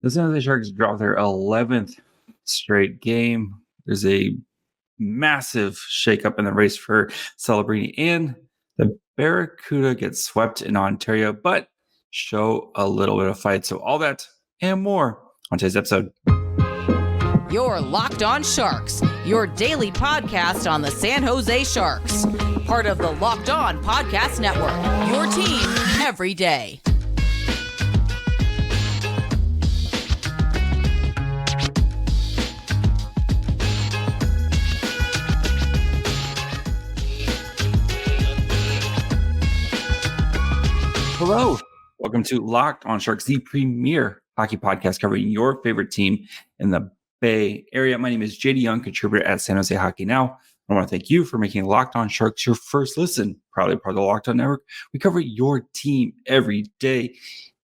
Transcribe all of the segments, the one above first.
The San Jose Sharks dropped their 11th straight game. There's a massive shakeup in the race for Celebrini, and the Barracuda get swept in Ontario, but show a little bit of fight. So all that and more on today's episode. You're Locked On Sharks, your daily podcast on the San Jose Sharks. Part of the Locked On Podcast Network, your team every day. Hello. Welcome to Locked On Sharks, the premier hockey podcast covering your favorite team in the Bay Area. My name is JD Young, contributor at San Jose Hockey Now. I want to thank you for making Locked On Sharks your first listen. Proudly part of the Locked On Network. We cover your team every day,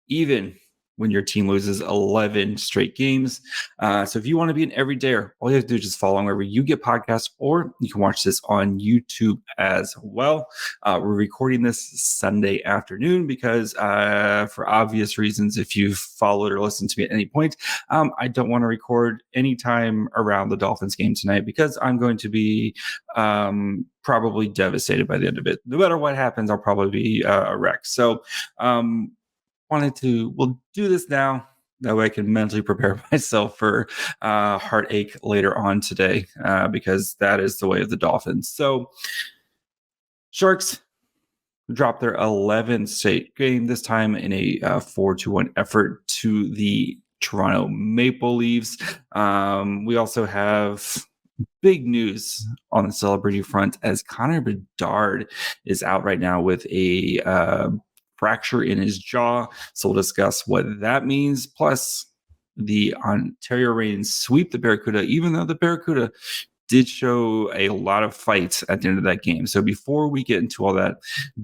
even when your team loses 11 straight games. So if you want to be an everydayer, all you have to do is just follow wherever you get podcasts, or you can watch this on YouTube as well. We're recording this Sunday afternoon because for obvious reasons, if you've followed or listened to me at any point, I don't want to record anytime around the Dolphins game tonight because I'm going to be probably devastated by the end of it. No matter what happens, I'll probably be a wreck. So we'll do this now. That way I can mentally prepare myself for heartache later on today because that is the way of the Dolphins. So Sharks dropped their 11th straight game, this time in a 4-1 effort to the Toronto Maple Leafs. We also have big news on the Celebrini front as Connor Bedard is out right now with a fracture in his jaw. So we'll discuss what that means. Plus, the Ontario Reigns sweep the Barracuda, even though the Barracuda did show a lot of fight at the end of that game. So before we get into all that,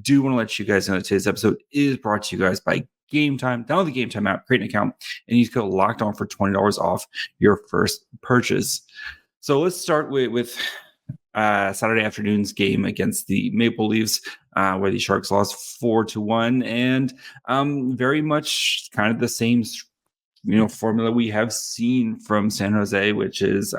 do want to let you guys know that today's episode is brought to you guys by Gametime. Download the Gametime app, create an account, and use code Locked On for $20 off your first purchase. So let's start with Saturday afternoon's game against the Maple Leafs, where the Sharks lost 4-1, and very much kind of the same, formula we have seen from San Jose, which is,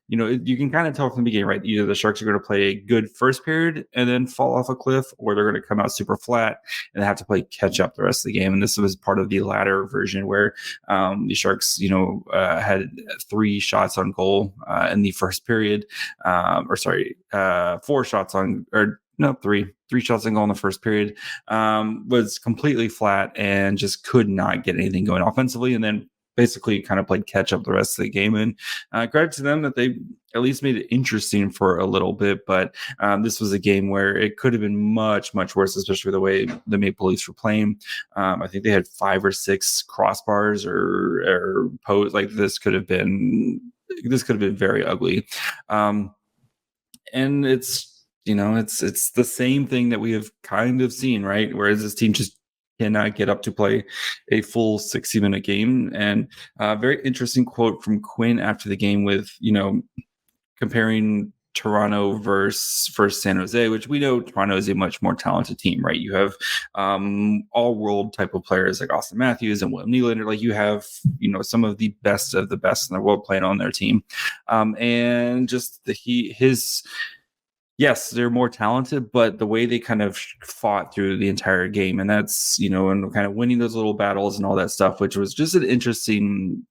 you can kind of tell from the beginning, right? Either the Sharks are going to play a good first period and then fall off a cliff, or they're going to come out super flat and have to play catch up the rest of the game. And this was part of the latter version where the Sharks, had 3 shots on goal in the first period, 4 shots on, or no, 3 shots on goal in the first period, was completely flat and just could not get anything going offensively. And then basically kind of played catch up the rest of the game. And credit to them that they at least made it interesting for a little bit. But this was a game where it could have been much, much worse, especially the way the Maple Leafs were playing. I think they had 5 or 6 crossbars or posts. Like this could have been very ugly. And it's the same thing that we have kind of seen, right? Whereas this team just cannot get up to play a full 60-minute game. And a very interesting quote from Quinn after the game with, comparing Toronto versus San Jose, which we know Toronto is a much more talented team, right? You have all-world type of players like Austin Matthews and William Eklund. Like you have, some of the best in the world playing on their team. And just yes, they're more talented, but the way they kind of fought through the entire game, and that's, and kind of winning those little battles and all that stuff, which was just an interesting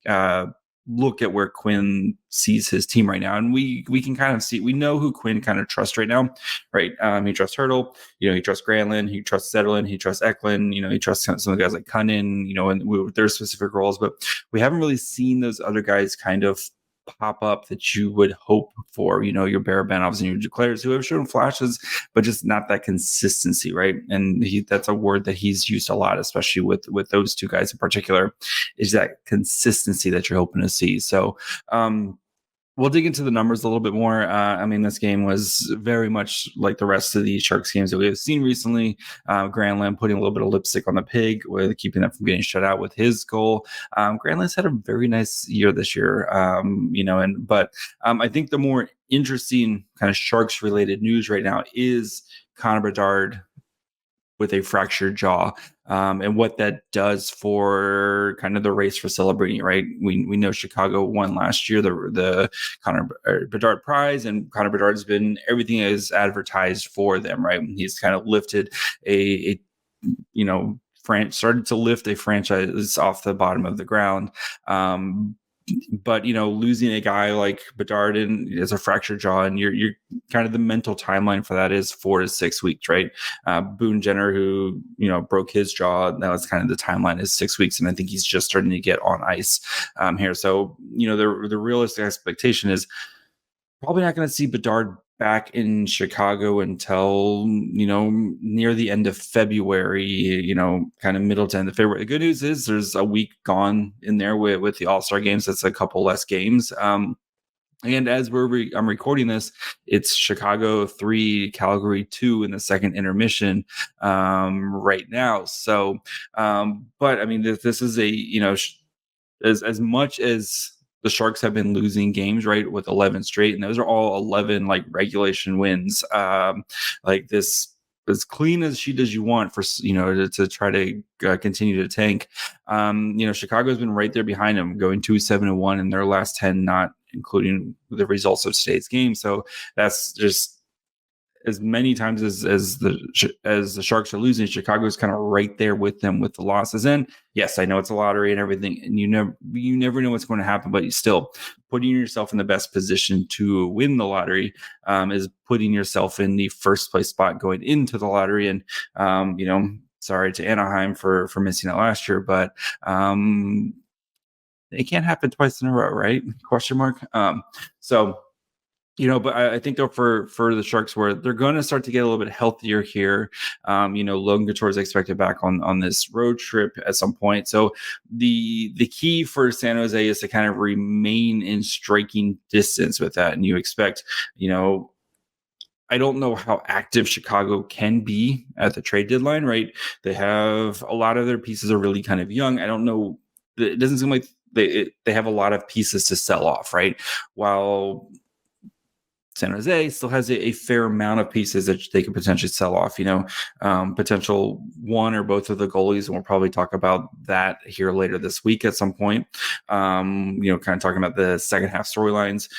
look at where Quinn sees his team right now. And we can kind of see, we know who Quinn kind of trusts right now, right? He trusts Hertl, he trusts Granlund, he trusts Zetterlund, he trusts Eklund, he trusts some of the guys like Cunnin, and with their specific roles, but we haven't really seen those other guys kind of pop up that you would hope for, your Barabanovs and your Duclairs, who have shown flashes, but just not that consistency, right? And that's a word that he's used a lot, especially with those 2 guys in particular, is that consistency that you're hoping to see. So we'll dig into the numbers a little bit more. This game was very much like the rest of the Sharks games that we have seen recently. Granlund putting a little bit of lipstick on the pig with keeping that from getting shut out with his goal. Granlund's had a very nice year this year, but I think the more interesting kind of Sharks related news right now is Connor Bedard with a fractured jaw, and what that does for kind of the race for Celebrini, right? We know Chicago won last year the Connor Bedard prize, and Connor Bedard's been everything is advertised for them, right? He's kind of lifted a started to lift a franchise off the bottom of the ground. But losing a guy like Bedard is a fractured jaw, and you're kind of the mental timeline for that is 4 to 6 weeks, right? Boone Jenner, who broke his jaw, that was kind of the timeline is 6 weeks, and I think he's just starting to get on ice here. So the realistic expectation is probably not going to see Bedard back in Chicago until near the end of February, kind of middle to end of February. The good news is there's a week gone in there with the All-Star games. That's a couple less games. And as I'm recording this, it's Chicago 3, Calgary 2 in the second intermission right now. So, but I mean, this is as much as the Sharks have been losing games, right, with 11 straight, and those are all 11 like regulation wins. Like this, as clean as sheet as you want for to try to continue to tank. Chicago's been right there behind them, going 2-7-1 in their last 10, not including the results of today's game. So that's just as many times as the Sharks are losing, Chicago's kind of right there with them with the losses. And yes, I know it's a lottery and everything, and you never know what's going to happen, but you still putting yourself in the best position to win the lottery is putting yourself in the first place spot going into the lottery. And sorry to Anaheim for missing it last year, but it can't happen twice in a row, right? Question mark. But I think though for the Sharks, where they're going to start to get a little bit healthier here. Logan Couture is expected back on this road trip at some point. So the key for San Jose is to kind of remain in striking distance with that. And you expect, I don't know how active Chicago can be at the trade deadline, right? They have a lot of their pieces are really kind of young. I don't know. It doesn't seem like they have a lot of pieces to sell off, right? While San Jose still has a fair amount of pieces that they could potentially sell off, potential one or both of the goalies. And we'll probably talk about that here later this week at some point. Kind of talking about the second half storylines.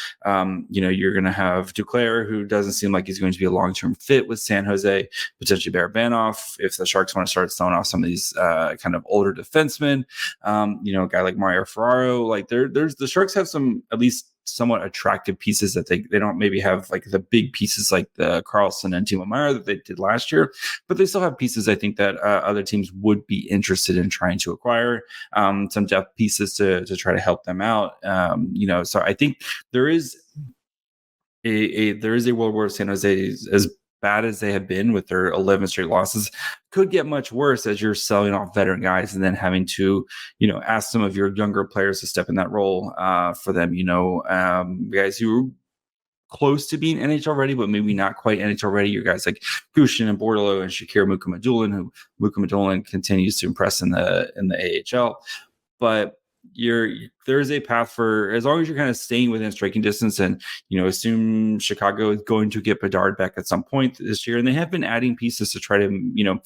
You're going to have Duclair, who doesn't seem like he's going to be a long-term fit with San Jose, potentially Barabanov. If the Sharks want to start selling off some of these kind of older defensemen, a guy like Mario Ferraro, like there's the Sharks have some at least somewhat attractive pieces that they don't maybe have like the big pieces like the Carlson and Timo Meier that they did last year, but they still have pieces I think that other teams would be interested in trying to acquire, some depth pieces to try to help them out. So I think there is a world where San Jose is as bad as they have been with their 11 straight losses could get much worse as you're selling off veteran guys and then having to, ask some of your younger players to step in that role for them, guys who are close to being NHL ready, but maybe not quite NHL ready. Your guys like Gushin and Bordeleau and Shakir Mukhamadullin, who Mukhamadullin continues to impress in the AHL. But there is a path for, as long as you're kind of staying within striking distance, and assume Chicago is going to get Bedard back at some point this year, and they have been adding pieces to try to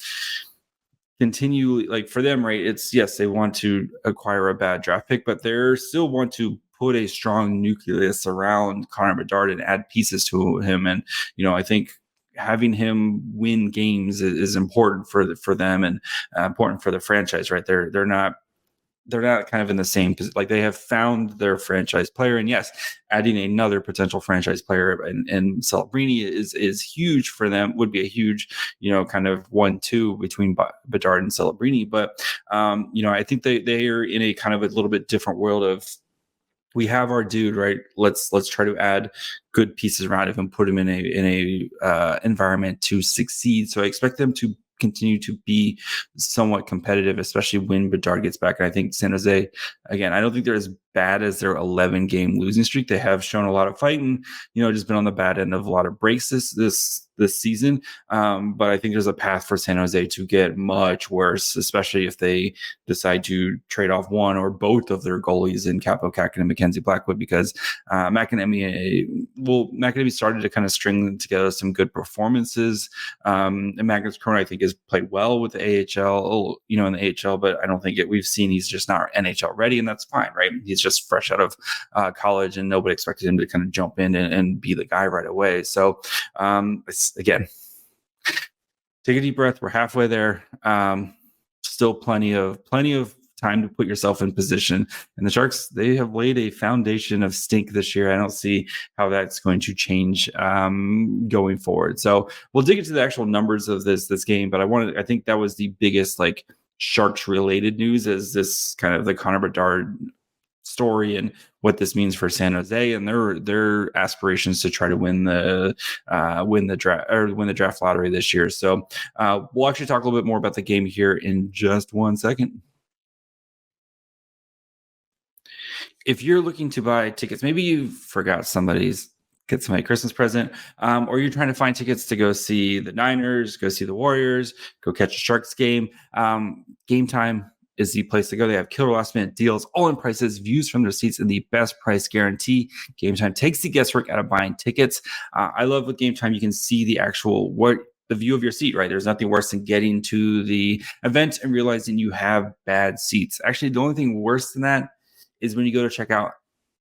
continue, like for them, right? It's yes, they want to acquire a bad draft pick, but they still want to put a strong nucleus around Connor Bedard and add pieces to him. And I think having him win games is important for them and important for the franchise, right? They're not kind of in the same position. Like they have found their franchise player, and yes, adding another potential franchise player and Celebrini is huge for them. Would be a huge, kind of 1-2 between Bedard and Celebrini. But I think they are in a kind of a little bit different world of, we have our dude, right? Let's try to add good pieces around him and put him in a environment to succeed. So I expect them to continue to be somewhat competitive, especially when Bedard gets back. And I think San Jose, again, I don't think they're as bad as their 11 game losing streak. They have shown a lot of fight and, just been on the bad end of a lot of breaks this this season. But I think there's a path for San Jose to get much worse, especially if they decide to trade off one or both of their goalies in Capo Kakinen and Mackenzie Blackwood, because McEnemy started to kind of string together some good performances. And Magnus Corona, I think, has played well with the AHL, in the AHL, but I don't think we've seen he's just not NHL ready, and that's fine, right? He's just fresh out of college, and nobody expected him to kind of jump in and be the guy right away. So again, take a deep breath. We're halfway there. Still plenty of time to put yourself in position. And the Sharks, they have laid a foundation of stink this year. I don't see how that's going to change going forward. So we'll dig into the actual numbers of this game, but I think that was the biggest Sharks related news, is this kind of the Connor Bedard story and what this means for San Jose and their aspirations to try to win the draft lottery this year. So we'll actually talk a little bit more about the game here in just 1 second. If you're looking to buy tickets, maybe you forgot get somebody a Christmas present, or you're trying to find tickets to go see the Niners, go see the Warriors, go catch a Sharks game. Gametime is the place to go. They have killer last minute deals, all-in prices, views from their seats, and the best price guarantee. Gametime takes the guesswork out of buying tickets. I love with Gametime, you can see the view of your seat, right? There's nothing worse than getting to the event and realizing you have bad seats. Actually, the only thing worse than that is when you go to check out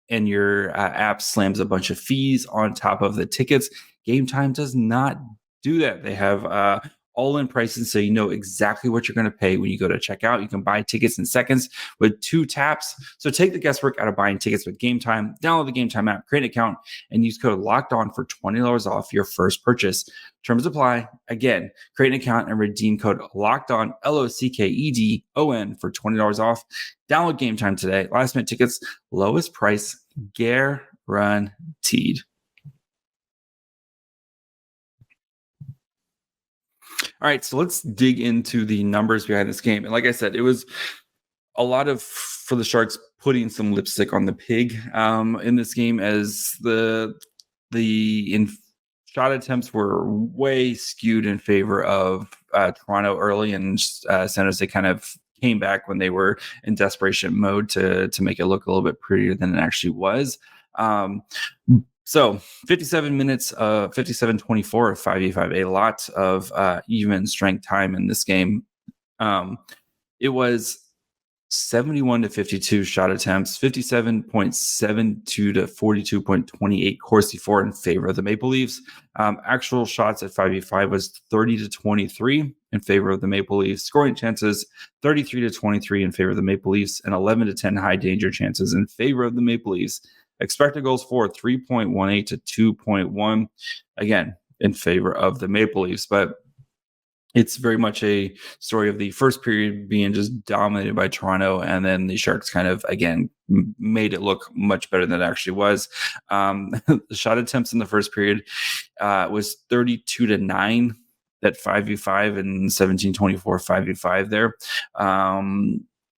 and your app slams a bunch of fees on top of the tickets. Gametime does not do that. They have all-in prices, so you know exactly what you're going to pay when you go to check out. You can buy tickets in seconds with 2 taps. So take the guesswork out of buying tickets with Gametime. Download the Gametime app, create an account, and use code LOCKEDON for $20 off your first purchase. Terms apply. Again, create an account and redeem code LOCKEDON, LOCKEDON, for $20 off. Download Gametime today. Last minute tickets, lowest price, guaranteed. All right, so let's dig into the numbers behind this game. And like I said, it was a lot for the Sharks putting some lipstick on the pig in this game, as the shot attempts were way skewed in favor of Toronto early, and San Jose kind of came back when they were in desperation mode to make it look a little bit prettier than it actually was. So 57 minutes, 57-24 of 5v5, a lot of even strength time in this game. It was 71-52 shot attempts, 57.72 to 42.28 Corsi for in favor of the Maple Leafs. Actual shots at 5v5 was 30-23 in favor of the Maple Leafs. Scoring chances 33-23 in favor of the Maple Leafs, and 11-10 high danger chances in favor of the Maple Leafs. Expected goals for 3.18 to 2.1, again, in favor of the Maple Leafs. But it's very much a story of the first period being just dominated by Toronto, and then the Sharks kind of, again, made it look much better than it actually was. The shot attempts in the first period was 32-9 at 5v5 and 17-24 5v5 there.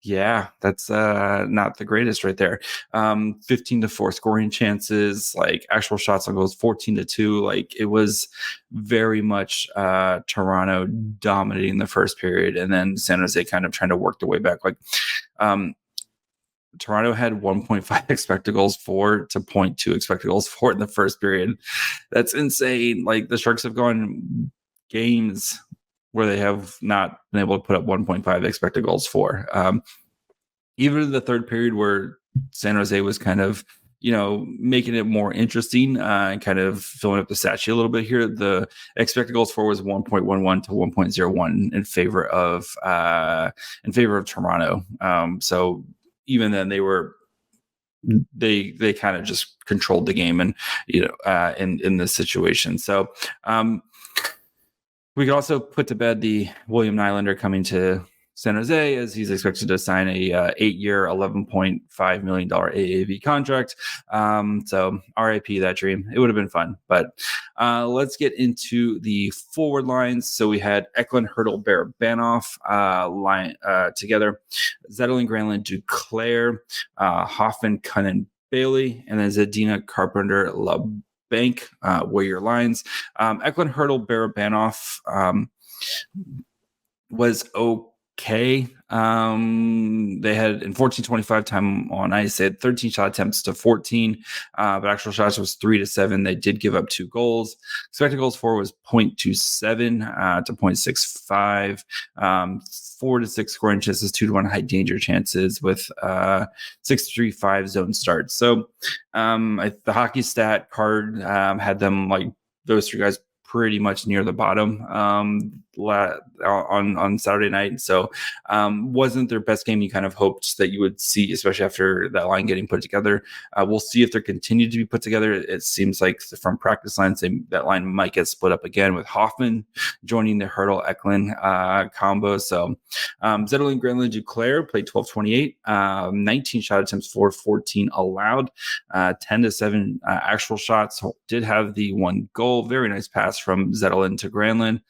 Yeah, that's not the greatest right there. 15-4 scoring chances, actual shots on goals 14-2. It was very much Toronto dominating the first period, and then San Jose kind of trying to work their way back. Toronto had 1.5 expected goals for to 0.2 expected goals for in the first period. That's insane. The Sharks have gone games where they have not been able to put up 1.5 expected goals for. Even in the third period, where San Jose was kind of, making it more interesting and kind of filling up the stat sheet a little bit here, the expected goals for was 1.11 to 1.01 in favor of Toronto. So even then, they kind of just controlled the game, and in this situation. So we could also put to bed the William Nylander coming to San Jose, as he's expected to sign a 8-year, $11.5 million AAV contract. So RIP that dream. It would have been fun. But let's get into the forward lines. So we had Eklund, Hertl, Barabanov line together. Zetterlund, Granlund, Duclair, Hoffman, Cunnin, Bailey, and then Zadina, Carpenter, bank, weigh your lines. Eklund, Hertl, Barabanov was okay. They had in 14-25 time on ice, they had 13 shot attempts to 14, but actual shots was 3-7. They did give up 2 goals. Expected goals for was 0.27 to 0.65. 4 to 6 scoring chances, 2 to 1 high danger chances with 6-3-5 zone starts. So the hockey stat card had them like those 3 guys pretty much near the bottom on Saturday night. So wasn't their best game you kind of hoped that you would see, especially after that line getting put together. We'll see if they're continued to be put together. It seems like from practice lines, that line might get split up again with Hoffman joining the Hertl Eklund combo. So Zetterlund and Granlund Duclair played 12-28, 19 shot attempts for 14 allowed, 10-7 actual shots. Did have the 1 goal. Very nice pass from Zetterlund to Granlund.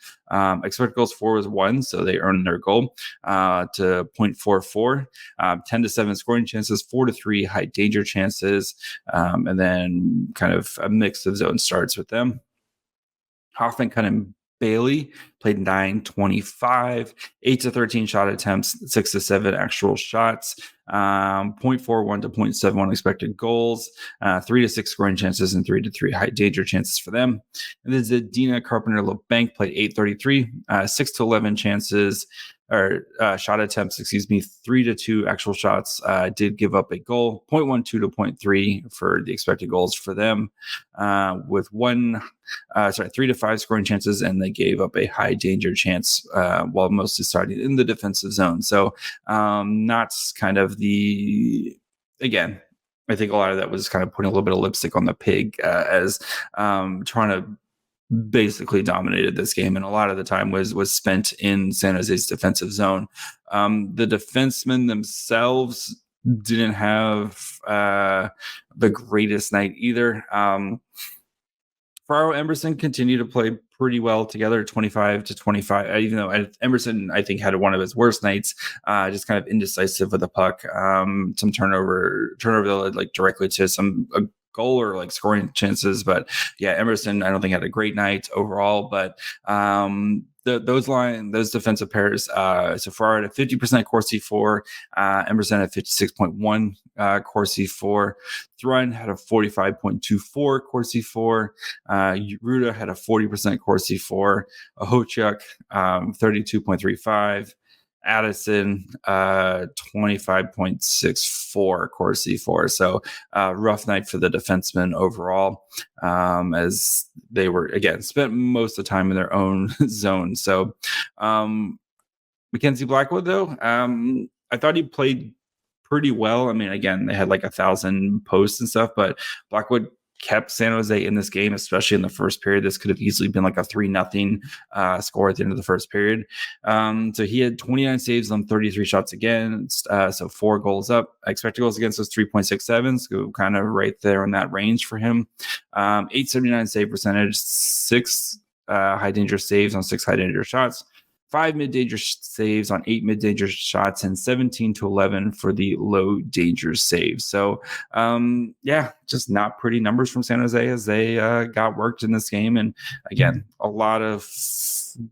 Expected goals for was 1, so they earned their goal to 0.44. 10-7 scoring chances, 4-3 high danger chances, and then kind of a mix of zone starts with them. Hoffman kind of Bailey played 9-25, 8-13 shot attempts, 6-7 actual shots, 0.41 to 0.71 expected goals, 3-6 scoring chances, and 3-3 high danger chances for them. And then Zadina Carpenter LeBanc played 8-33, 6-11 chances, or shot attempts, 3-2 actual shots, did give up a goal, 0.12 to 0.3 for the expected goals for them, with 3-5 scoring chances, and they gave up a high danger chance while mostly starting in the defensive zone. So not kind of again, I think a lot of that was kind of putting a little bit of lipstick on the pig as Toronto basically dominated this game, and a lot of the time was spent in San Jose's defensive zone. The defensemen themselves didn't have the greatest night either. Ferraro Emerson continued to play pretty well together, 25-25, even though Emerson, I think, had one of his worst nights, just kind of indecisive with the puck. Some turnover that led like directly to a goal or like scoring chances. But yeah, Emerson, I don't think had a great night overall, but those defensive pairs, so Ferraro at 50% Corsi 4, Emerson at 56.1 Corsi 4, Thrun had a 45.24 Corsi 4, Ruda had a 40% Corsi 4, Ahochuk 32.35, Addison 25.64 Corsi 4. So rough night for the defensemen overall, as they were again spent most of the time in their own zone. So Mackenzie Blackwood, though, I thought he played pretty well. I mean, again, they had like 1,000 posts and stuff, but Blackwood kept San Jose in this game, especially in the first period. This could have easily been like a 3-0 score at the end of the first period. So he had 29 saves on 33 shots against, so 4 goals up. Expected goals against was 3.67, so kind of right there in that range for him. 879 save percentage, 6 high danger saves on 6 high danger shots, 5 mid-danger saves on 8 mid-danger shots, and 17-11 for the low danger saves. So, just not pretty numbers from San Jose as they got worked in this game. And again, a lot of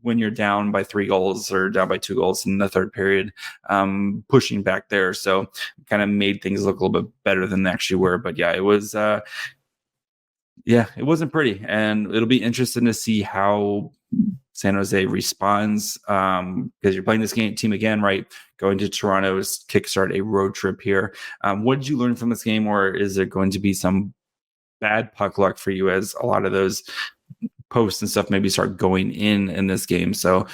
when you're down by 3 goals or down by 2 goals in the third period, pushing back there. So kind of made things look a little bit better than they actually were. But yeah, it was it wasn't pretty. And it'll be interesting to see how San Jose responds, because you're playing this team again, right? Going to Toronto to kickstart a road trip here. What did you learn from this game, or is there going to be some bad puck luck for you as a lot of those posts and stuff maybe start going in this game? So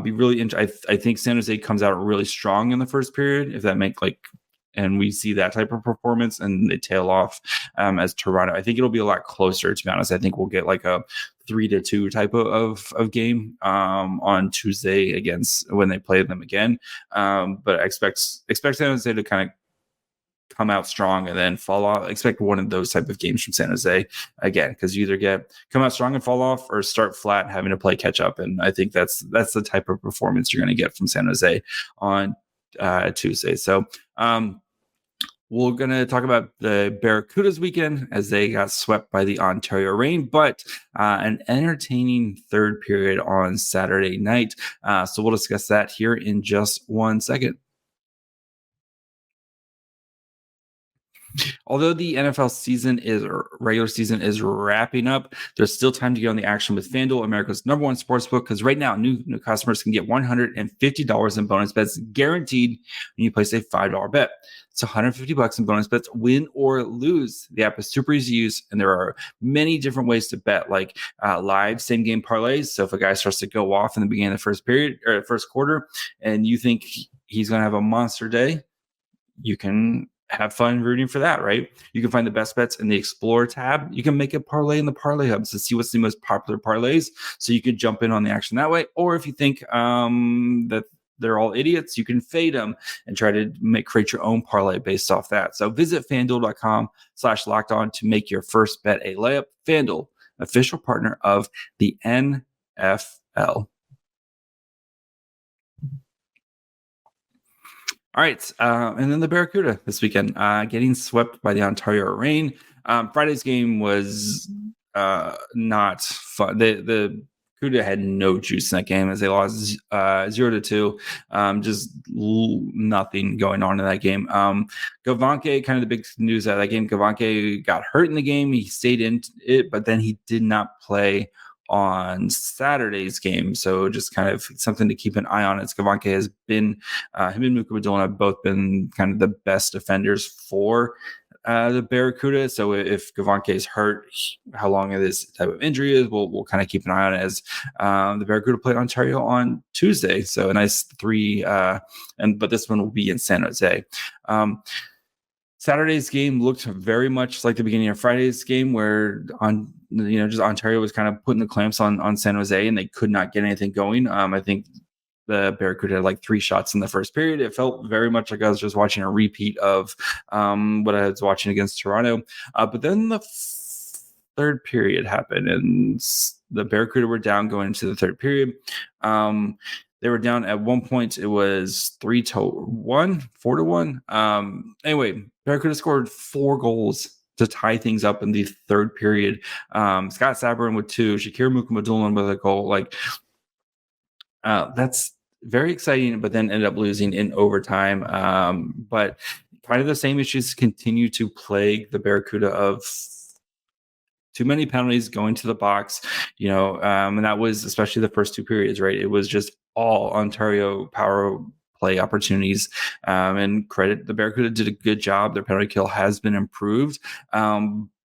be really I think San Jose comes out really strong in the first period, if that makes and we see that type of performance, and they tail off as Toronto. I think it'll be a lot closer, to be honest. I think we'll get like a 3-2 type of game on Tuesday against when they play them again. But I expect San Jose to kind of come out strong and then fall off. I expect one of those type of games from San Jose again, because you either come out strong and fall off, or start flat having to play catch up. And I think that's the type of performance you're going to get from San Jose on Tuesday. So We're going to talk about the Barracudas weekend as they got swept by the Ontario Reign, but an entertaining third period on Saturday night. So we'll discuss that here in just 1 second. Although the NFL regular season is wrapping up, there's still time to get on the action with FanDuel, America's number one sportsbook, because right now new customers can get $150 in bonus bets guaranteed when you place a $5 bet. It's $150 in bonus bets, win or lose. The app is super easy to use, and there are many different ways to bet, like live same game parlays. So if a guy starts to go off in the beginning of the first period or first quarter, and you think he's going to have a monster day, you can have fun rooting for that, right? You can find the best bets in the Explore tab. You can make a parlay in the Parlay Hubs to see what's the most popular parlays, so you could jump in on the action that way. Or if you think that they're all idiots, you can fade them and try to create your own parlay based off that. So visit FanDuel.com/lockedon to make your first bet a layup. FanDuel, official partner of the NFL. All right, and then the Barracuda this weekend, getting swept by the Ontario Reign. Friday's game was not fun. The Barracuda had no juice in that game as they lost 0-2. Just nothing going on in that game. Gavanke, kind of the big news out of that game. Gavanke got hurt in the game. He stayed in it, but then he did not play on Saturday's game. So just kind of something to keep an eye on. As Gavanke has been, him and Mukamadulin have both been kind of the best defenders for the Barracuda. So if Gavanke is hurt, how long this type of injury is, we'll kind of keep an eye on it as the Barracuda played Ontario on Tuesday. So a nice 3, but this one will be in San Jose. Saturday's game looked very much like the beginning of Friday's game, where just Ontario was kind of putting the clamps on San Jose, and they could not get anything going. I think the Barracuda had like 3 shots in the first period. It felt very much like I was just watching a repeat of what I was watching against Toronto. But then the third period happened, and the Barracuda were down going into the third period. They were down at one point. It was 4-1. Anyway, Barracuda scored 4 goals to tie things up in the third period. Scott Sabourin with 2, Shakir Mukamadulin with a goal. That's very exciting, but then ended up losing in overtime. But kind of the same issues continue to plague the Barracuda of too many penalties going to the box, and that was especially the first 2 periods, right? It was just all Ontario power play opportunities, and credit the Barracuda did a good job. Their penalty kill has been improved.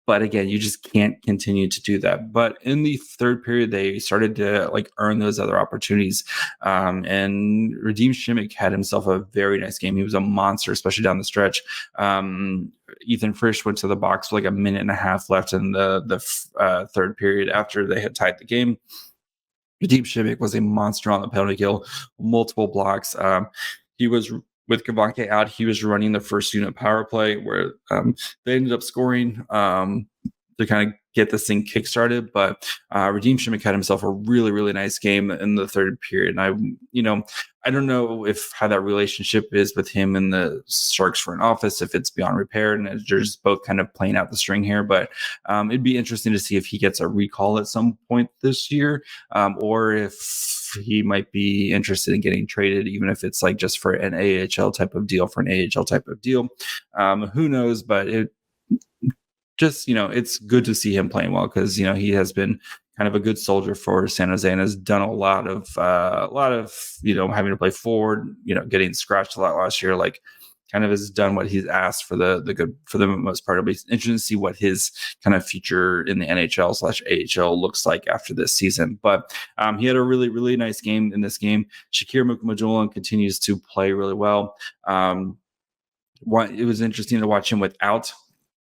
But again, you just can't continue to do that. But in the third period, they started to earn those other opportunities. And Radim Shimmick had himself a very nice game. He was a monster, especially down the stretch. Ethan Frisch went to the box with a minute and a half left in the third period after they had tied the game. Radim Shimmick was a monster on the penalty kill, multiple blocks. He was, with Gavanke out, he was running the first unit power play where they ended up scoring to kind of get this thing kickstarted. But Radim Shimmick had himself a really, really nice game in the third period. And I don't know how that relationship is with him and the Sharks front office, if it's beyond repair, and they're just both kind of playing out the string here. But it'd be interesting to see if he gets a recall at some point this year, or if he might be interested in getting traded, even if it's just for an AHL type of deal, Who knows? But it just, it's good to see him playing well, because, he has been kind of a good soldier for San Jose and has done a lot of having to play forward, getting scratched a lot last year, kind of has done what he's asked for the good, for the most part. It'll be interesting to see what his kind of future in the NHL/AHL looks like after this season. But he had a really, really nice game in this game. Shakir Mukamadulin continues to play really well. It was interesting to watch him without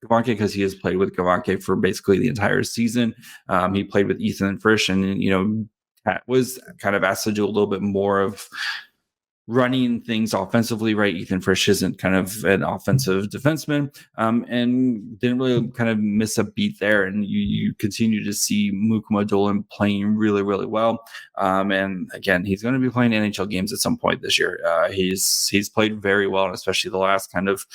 Gavanke, because he has played with Gavanke for basically the entire season. He played with Ethan Frisch, and was kind of asked to do a little bit more of running things offensively, right? Ethan Frisch isn't kind of an offensive defenseman, and didn't really kind of miss a beat there. And you continue to see Mukamadulin playing really, really well. And again, he's going to be playing NHL games at some point this year. He's played very well, and especially the last kind of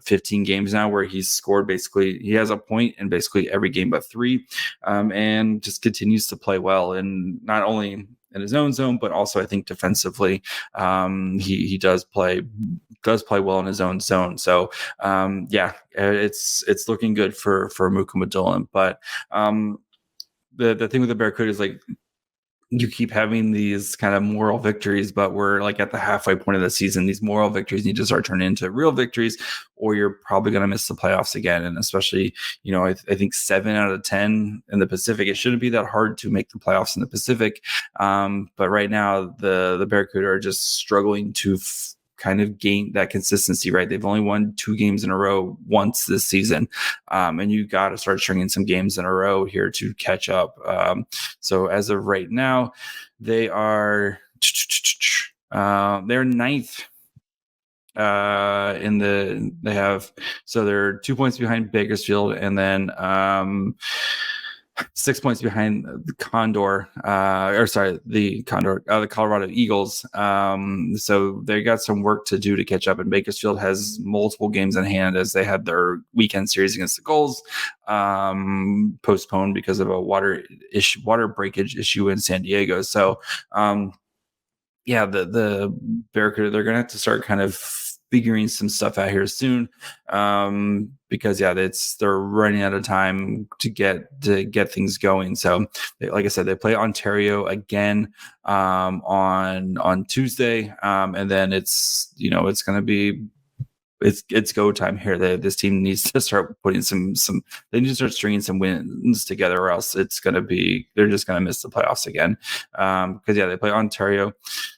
15 games now where he's scored he has a point in basically every game but 3, and just continues to play well, and not only in his own zone, but also I think defensively, he does play well in his own zone. So it's looking good for Mukhamadullin. But the thing with the Barracuda is like, you keep having these kind of moral victories, but we're like at the halfway point of the season. These moral victories need to start turning into real victories, or you're probably going to miss the playoffs again. And especially, I think 7 out of 10 in the Pacific, it shouldn't be that hard to make the playoffs in the Pacific. But right now the Barracuda are just struggling to kind of gain that consistency, right? They've only won 2 games in a row once this season. And you got to start stringing some games in a row here to catch up. So as of right now, they are, they're 9th they're 2 points behind Bakersfield, and then 6 points behind the Colorado Eagles. So they got some work to do to catch up, and Bakersfield has multiple games in hand as they had their weekend series against the Gulls postponed because of a water breakage issue in San Diego. So the Barracuda, they're gonna have to start kind of figuring some stuff out here soon, because they're running out of time to get things going. So like I said, they play Ontario again on Tuesday, and then it's going to be it's go time here. This team needs to start putting they need to start stringing some wins together, or else they're just going to miss the playoffs again. Because they play Ontario,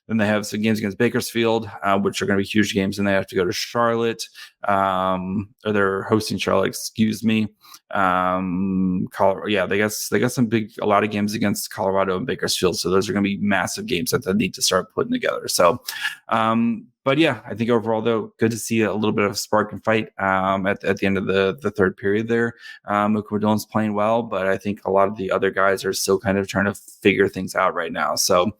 then they have some games against Bakersfield, which are going to be huge games, and they have to go to Charlotte, or they're hosting Charlotte, excuse me. Colorado, they got a lot of games against Colorado and Bakersfield, so those are going to be massive games that they need to start putting together. So but I think overall, though, good to see a little bit of spark and fight at the end of the third period there. Mukhamadulin's playing well, but I think a lot of the other guys are still kind of trying to figure things out right now. So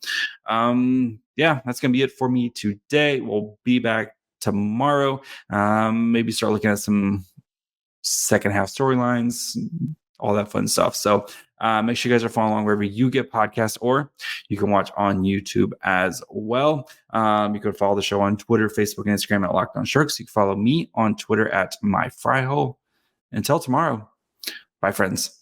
that's going to be it for me today. We'll be back tomorrow. Maybe start looking at some second half storylines, all that fun stuff. So make sure you guys are following along wherever you get podcasts, or you can watch on YouTube as well. You can follow the show on Twitter, Facebook, and Instagram at Locked On Sharks. You can follow me on Twitter at MyFryhole. Until tomorrow, bye, friends.